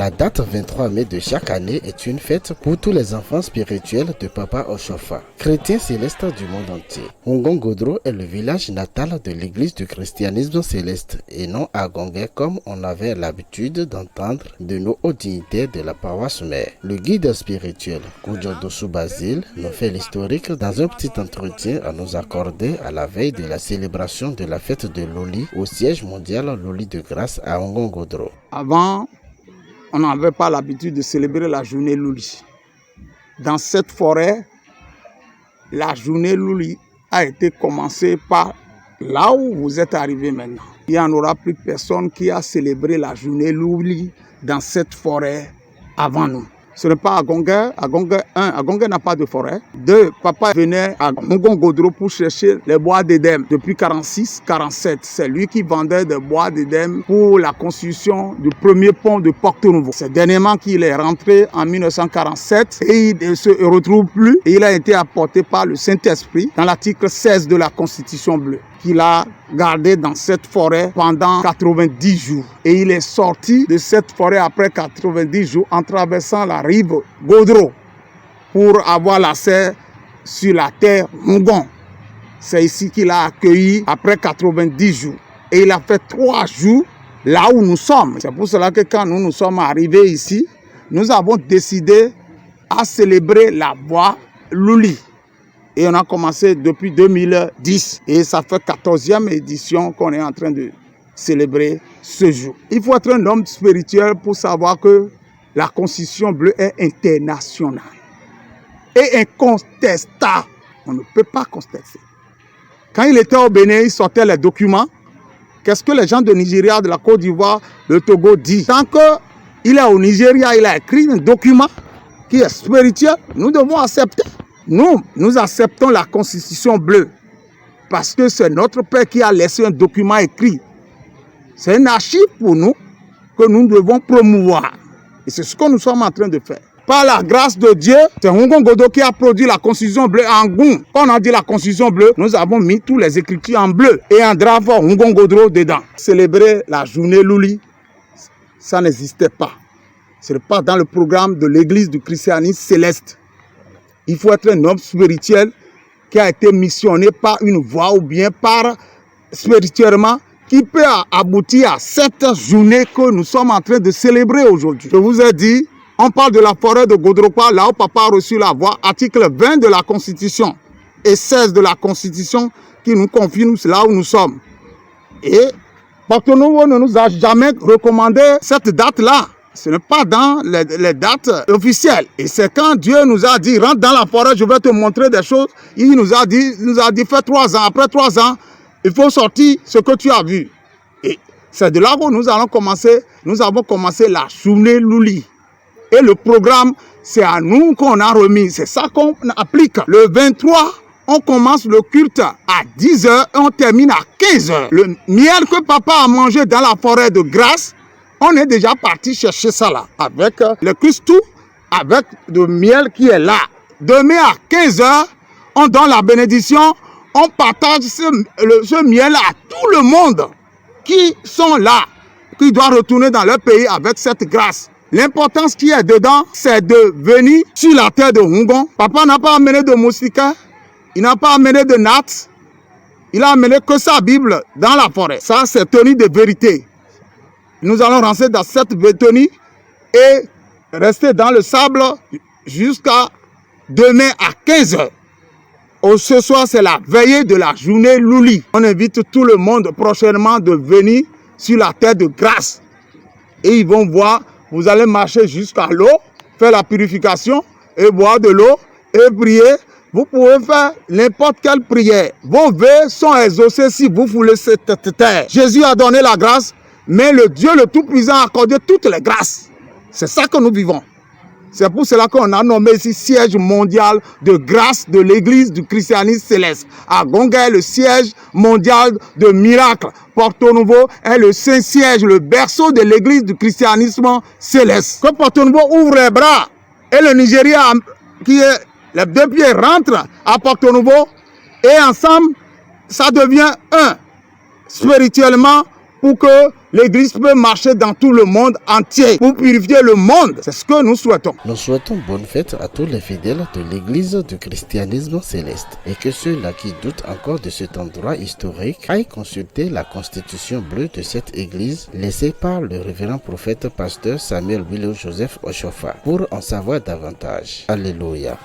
La date 23 mai de chaque année est une fête pour tous les enfants spirituels de Papa Oshofa, chrétien céleste du monde entier. Ngongodro est le village natal de l'église du christianisme céleste et non Agongé comme on avait l'habitude d'entendre de nos hauts dignitaires de la paroisse mère. Le guide spirituel Koujodosu Basile nous fait l'historique dans un petit entretien à nous accorder à la veille de la célébration de la fête de Loli au siège mondial Loli de Grâce à Ngongodro. Avant, on n'avait pas l'habitude de célébrer la journée Loli. Dans cette forêt, la journée Loli a été commencée par là où vous êtes arrivé maintenant. Il n'y en aura plus personne qui a célébré la journée Loli dans cette forêt avant nous. Ce n'est pas Agongé. Agongé n'a pas de forêt. 2, papa venait à Ngongodro pour chercher les bois d'Édem. Depuis 46-47, c'est lui qui vendait des bois d'Édem pour la construction du premier pont de Porto-Novo. C'est dernièrement qu'il est rentré en 1947 et il ne se retrouve plus. Et il a été apporté par le Saint-Esprit dans l'article 16 de la Constitution bleue, qu'il a gardé dans cette forêt pendant 90 jours. Et il est sorti de cette forêt après 90 jours en traversant la rive Godro pour avoir l'accès sur la terre Ngon. C'est ici qu'il a accueilli après 90 jours. Et il a fait 3 jours là où nous sommes. C'est pour cela que quand nous sommes arrivés ici, nous avons décidé à célébrer la voie Loli. Et on a commencé depuis 2010. Et ça fait 14e édition qu'on est en train de célébrer ce jour. Il faut être un homme spirituel pour savoir que la Constitution bleue est internationale et incontestable. On ne peut pas contester. Quand il était au Bénin, il sortait les documents. Qu'est-ce que les gens de Nigeria, de la Côte d'Ivoire, de Togo disent? Tant qu'il est au Nigeria, il a écrit un document qui est spirituel, nous devons accepter. Nous acceptons la Constitution bleue parce que c'est notre Père qui a laissé un document écrit. C'est un archive pour nous que nous devons promouvoir. Et c'est ce que nous sommes en train de faire. Par la grâce de Dieu, c'est Ngongodro qui a produit la Constitution bleue en Goum. Quand on a dit la Constitution bleue, nous avons mis tous les écritures en bleu et en drapeau Ngongodro dedans. Célébrer la journée Loli, ça n'existait pas. Ce n'est pas dans le programme de l'église du christianisme céleste. Il faut être un homme spirituel qui a été missionné par une voie ou bien par spirituellement qui peut aboutir à cette journée que nous sommes en train de célébrer aujourd'hui. Je vous ai dit, on parle de la forêt de Godropa, là où papa a reçu la voie, article 20 de la Constitution et 16 de la Constitution qui nous confie là où nous sommes. Et Porto-Novo ne nous a jamais recommandé cette date-là. Ce n'est pas dans les dates officielles. Et c'est quand Dieu nous a dit, rentre dans la forêt, je vais te montrer des choses. Il nous a dit, fais 3 ans. Après 3 ans, il faut sortir ce que tu as vu. Et c'est de là où nous avons commencé la journée Loli. Et le programme, c'est à nous qu'on a remis. C'est ça qu'on applique. Le 23, on commence le culte à 10h et on termine à 15h. Le miel que papa a mangé dans la forêt de Grâce, on est déjà parti chercher ça là, avec le Christou, avec le miel qui est là. Demain à 15h, on donne la bénédiction, on partage ce miel à tout le monde qui sont là, qui doivent retourner dans leur pays avec cette grâce. L'importance qui est dedans, c'est de venir sur la terre de Ngon. Papa n'a pas amené de moustiquaires, il n'a pas amené de nattes, il a amené que sa Bible dans la forêt. Ça, c'est tenue de vérité. Nous allons rentrer dans cette tenue et rester dans le sable jusqu'à demain à 15h. Ce soir, c'est la veillée de la journée Loli. On invite tout le monde prochainement de venir sur la terre de Grâce. Et ils vont voir, vous allez marcher jusqu'à l'eau, faire la purification et boire de l'eau et prier. Vous pouvez faire n'importe quelle prière. Vos vœux sont exaucés si vous voulez cette terre. Jésus a donné la grâce. Mais le Dieu le Tout-Puissant a accordé toutes les grâces. C'est ça que nous vivons. C'est pour cela qu'on a nommé ici siège mondial de grâce de l'église du christianisme céleste. Agongé, le siège mondial de miracle. Porto-Novo est le Saint-Siège, le berceau de l'église du christianisme céleste. Que Porto-Novo ouvre les bras et le Nigeria, qui est les 2 pieds, rentre à Porto-Novo et ensemble, ça devient un. Spirituellement, pour que l'Église puisse marcher dans tout le monde entier, pour purifier le monde. C'est ce que nous souhaitons. Nous souhaitons bonne fête à tous les fidèles de l'Église du christianisme céleste et que ceux-là qui doutent encore de cet endroit historique aillent consulter la constitution bleue de cette Église laissée par le révérend prophète pasteur Samuel William Joseph Oshofa pour en savoir davantage. Alléluia.